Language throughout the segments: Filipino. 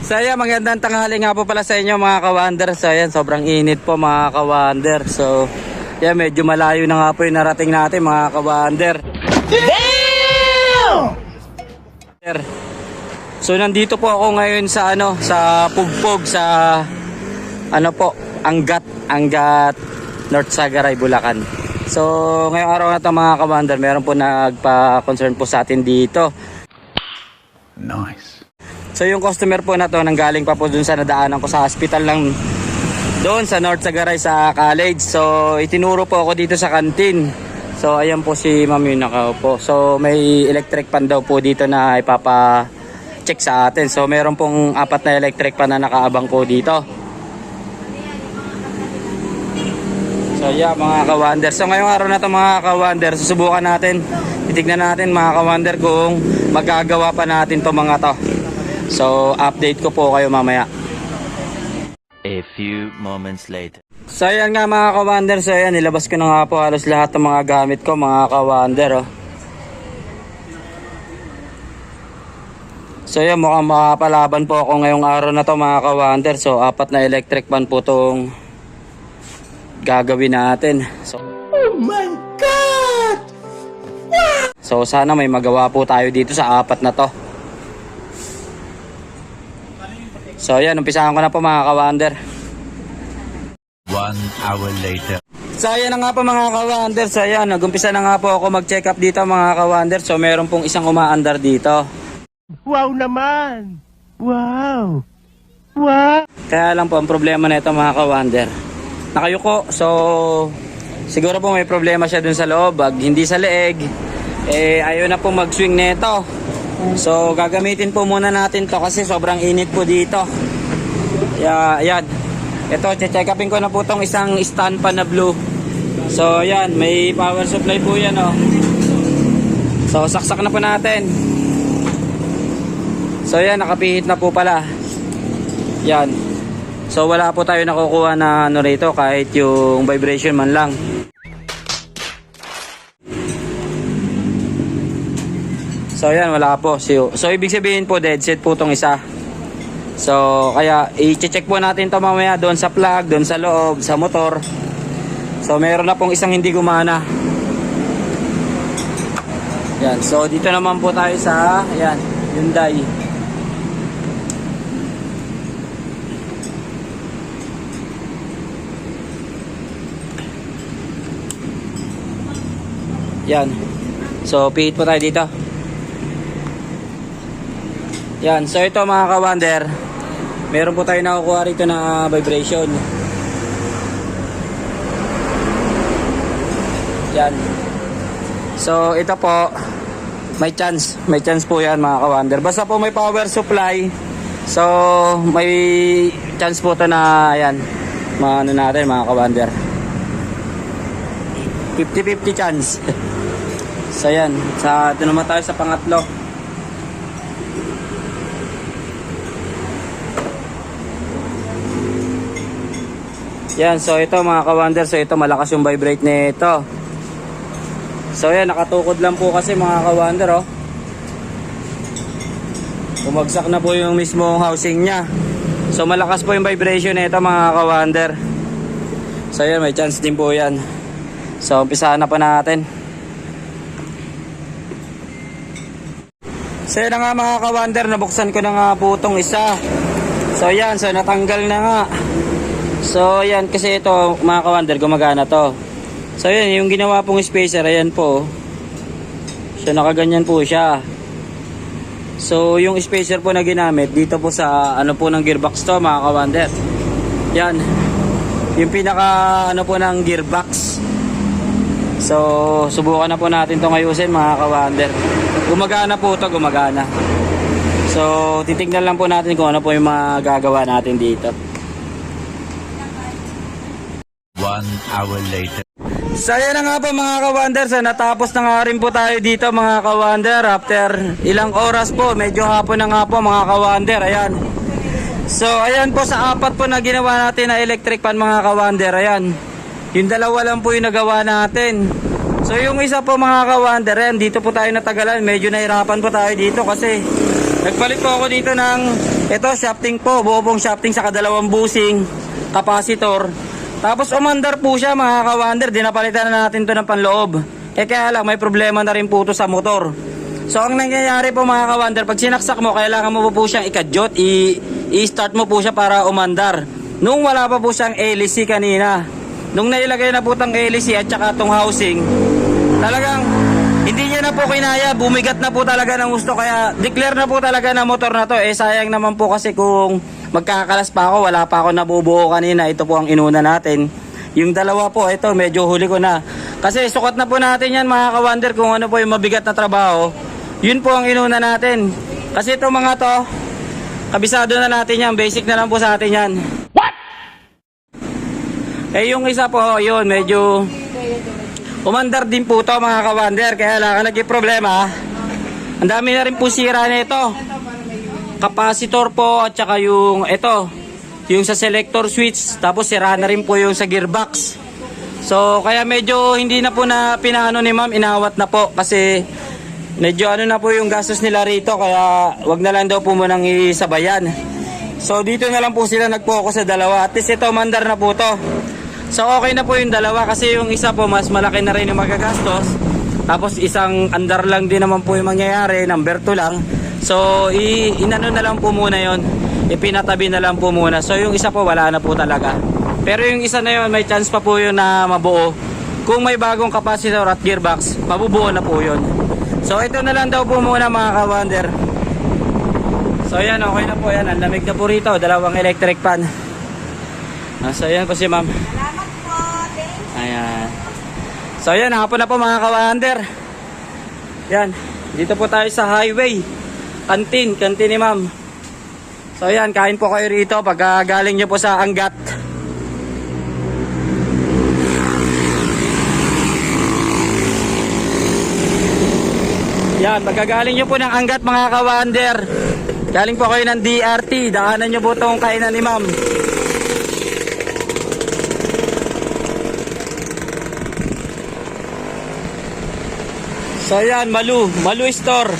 So ayan, magandang tanghali nga po pala sa inyo mga ka-Wander. So ayan, sobrang init po mga ka-Wander. So ayan, medyo malayo na nga po yung narating natin mga ka-Wander. Damn! So nandito po ako ngayon sa sa Pugpog, sa Angat North Sagaray, Bulacan. So ngayong araw na ito mga ka-Wander, meron po nagpa-concern po sa atin dito. Nice. So yung customer po na to nanggaling pa po dun sa nadaanan ko sa hospital lang doon sa North Sagaray sa college. So itinuro po ako dito sa kantin. So ayan po si ma'am yung nakaupo. So may electric pan daw po dito na ipapa-check sa atin. So meron pong 4 na electric pan na nakaabang po dito. So yeah mga ka-Wander. So ngayong araw na to mga ka-Wander, susubukan natin. Titignan natin mga ka-Wander kung magagawa pa natin to mga to. So, update ko po kayo mamaya. A few moments later. So, ayan nga mga ka-Wander. So, ayan, nilabas ko na nga po halos lahat ng mga gamit ko mga ka-Wander. Oh. So, ayan, mukhang makapalaban po ako ngayong araw na to mga ka-Wander. So, 4 na electric pan po itong gagawin natin. So, Oh my God! so, sana may magawa po tayo dito sa 4 na to. So ayan, umpisahan ko na po mga ka-Wander. 1 hour later. So ayan na nga po mga ka-Wander. So ayan, nag-umpisa na nga po ako mag-check up dito mga ka-Wander. So meron pong isang umaandar dito. Wow naman! Wow! Wow! Kaya lang po ang problema na ito mga ka-Wander, nakayuko. So siguro po may problema siya dun sa loob, hindi sa leeg. Ayaw na po mag-swing nito. So gagamitin po muna natin to kasi sobrang init po dito. Ayan. Ito, check upin ko na po tong isang stand pan na blue. So ayan, may power supply po yan oh. So saksak na po natin. So ayan, nakapihit na po pala. Yan. So wala po tayo nakukuha na rito kahit yung vibration man lang. So ayan, wala po. So ibig sabihin po dead set po tong isa. So kaya i-check po natin to mamaya doon sa plug, doon sa loob, sa motor. So meron na pong isang hindi gumana. Yan. So dito naman po tayo sa ayan, Hyundai. Yan. So pihit po tayo dito. Yan, so ito mga ka-Wander, meron po tayo nakukuha rito na vibration. Yan. So ito po, may chance po yan mga ka-Wander. Basta po may power supply, so may chance po to na yan, natin mga ka-Wander. 50-50 chance. So yan, ito naman tayo sa pangatlo. Yan, so ito mga ka-Wander, so ito malakas yung vibrate nito. So yan, nakatukod lang po kasi mga ka-Wander oh. Bumagsak na po yung mismong housing niya. So malakas po yung vibration nito mga ka-Wander. So yan, may chance din po yan. So umpisahan na po natin. So yan na nga mga ka-Wander, nabuksan ko na nga po itong isa. So yan, so natanggal na nga. So ayan, kasi ito mga ka-Wander, gumagana to. So ayan, yung ginawa pong spacer, ayan po. So nakaganyan po siya. So yung spacer po na ginamit dito po sa po ng gearbox to mga ka-Wander. Yan, yung pinaka po ng gearbox. So subukan na po natin itong ayusin mga ka-Wander. Gumagana po ito, gumagana. So titignan lang po natin kung ano po yung magagawa natin dito. 1 hour later. So ayan na nga po mga ka-Wander, so natapos na nga rin po tayo dito mga ka-Wander. After ilang oras po, medyo hapon na nga po mga ka-Wander. Ayan. So ayan po sa 4 po na ginawa natin na electric pan mga ka-Wander. Ayan. Yung 2 lang po yung nagawa natin. So yung isa po mga ka-Wander, ayan, dito po tayo natagalan. Medyo nahirapan po tayo dito kasi nagpalit po ako dito ng Ito, shafting po. Buo pong shafting sa kadalawang busing, capacitor. Tapos umandar po siya mga ka-wonder. Dinapalitan na natin to ng panloob. Kaya lang, may problema na rin po to sa motor. So ang nangyayari po mga ka-wonder, pag sinaksak mo, kailangan mo po siyang ikadyot. I-start mo po siya para umandar. Nung wala pa po siyang LEC kanina, nung nailagay na po tang LEC at saka tong housing, talagang hindi niya na po kinaya, bumigat na po talaga ng gusto, kaya declare na po talaga na motor na to. Sayang naman po kasi kung magkakalas pa ako, wala pa ako nabubuo kanina. Ito po ang inuna natin. Yung dalawa po, ito medyo huli ko na. Kasi sukat na po natin yan mga ka-wonder kung ano po yung mabigat na trabaho. Yun po ang inuna natin. Kasi ito mga to, kabisado na natin yan, basic na lang po sa atin yan. What? Yung isa po, yun, medyo umandar din po to mga ka-wonder, kaya lang naging problema. Ang dami na rin po sira nito. Capacitor po at saka yung ito, yung sa selector switch, tapos sira na rin po yung sa gearbox. So kaya medyo hindi na po na pinaano ni ma'am, inawat na po kasi medyo ano na po yung gastos nila rito, kaya wag na lang daw po munang isabayan. So dito na lang po sila nag-focus sa dalawa. At least ito mandar na po to. So okay na po yung dalawa kasi yung isa po mas malaki na rin yung magagastos. Tapos isang andar lang din naman po yung mangyayari, number 2 lang. So inano na lang po muna yon, ipinatabi na lang po muna. So yung isa po wala na po talaga. Pero yung isa na yon may chance pa po yun na mabuo. Kung may bagong capacitor at gearbox, mabubuo na po yun. So ito na lang daw po muna mga ka-wonder. So yan, okay na po yan. Ang lamig na po rito, dalawang electric fan. So yan po si ma'am. Ayan. So yan, hapon na po mga ka-wonder. Yan, dito po tayo sa highway. Kantin ni ma'am. So yan, kain po kayo rito pagka galing nyo po sa Angat. Yan, pagkagaling nyo po ng Angat mga ka-wonder, galing po kayo ng DRT, daanan nyo po itong kainan ni ma'am. So yan, Malu Store,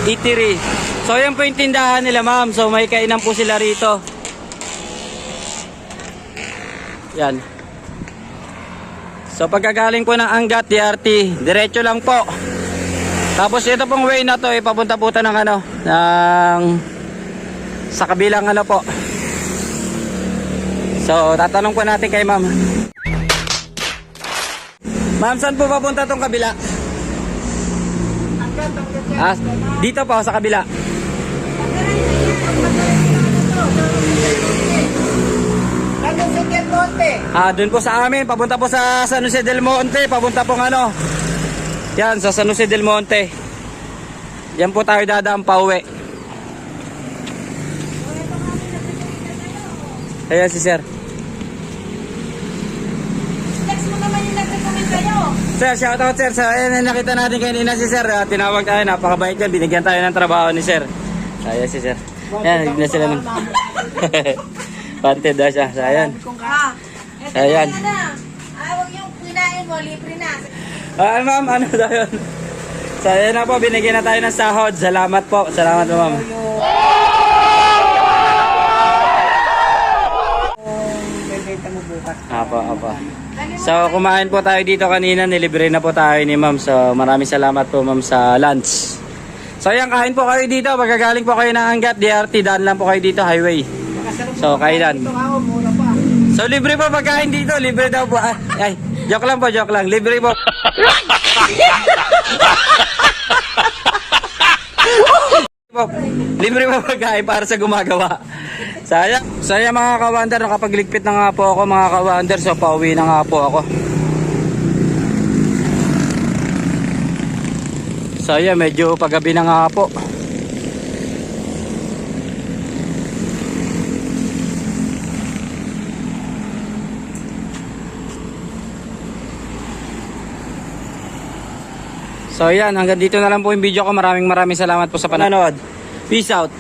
Eatery. So yan po yung tindahan nila ma'am, so may kainan po sila rito. Yan. So pagkagaling po ng Angat, DRT, diretso lang po. Tapos ito pong way na to, papunta po ito ng ano, sa kabilang ano po. So tatanong po natin kay ma'am. Ma'am, saan po papunta tong kabila? Dito po sa kabila. Doon po sa amin, papunta po sa San Jose del Monte, papunta po ano. Yan, sa San Jose del Monte. Yan po tayo dadaan pa uwi. Ayan si sir. Text mo naman yung nag-recommend kayo. Sir, shoutout sir. So, ayan, nakita natin kanina si sir. Tinawag tayo, napakabait yan. Binigyan tayo ng trabaho ni sir. Ayan si sir. Ayan, na sila ng... Wanted daw siya. So, ayan. Ito Ayan. na. Huwag yung kinain mo, libre na. Ma'am, ano daw yun? So, ayan na po, binigyan na tayo ng sahod. Salamat po. Salamat po, ma'am. Apa. So, kumain po tayo dito kanina. Nilibre na po tayo ni ma'am. So, maraming salamat po, ma'am, sa lunch. So, ayan, kain po kayo dito. Pagkagaling po kayo ng Angat, DRT, daan lang po kayo dito, highway. So, kailan? So, libre po pagkain dito. Libre daw po. Ay, joke lang po, joke lang. Libre po. Libre po pagkain para sa gumagawa. Sayang mga ka-wonder, nakapagligpit na nga po ako mga ka-wonder. So, pauwi na nga po ako. Sayang, medyo paggabi na nga po. So yan, hanggang dito na lang po yung video ko. Maraming salamat po sa panonood. Peace out.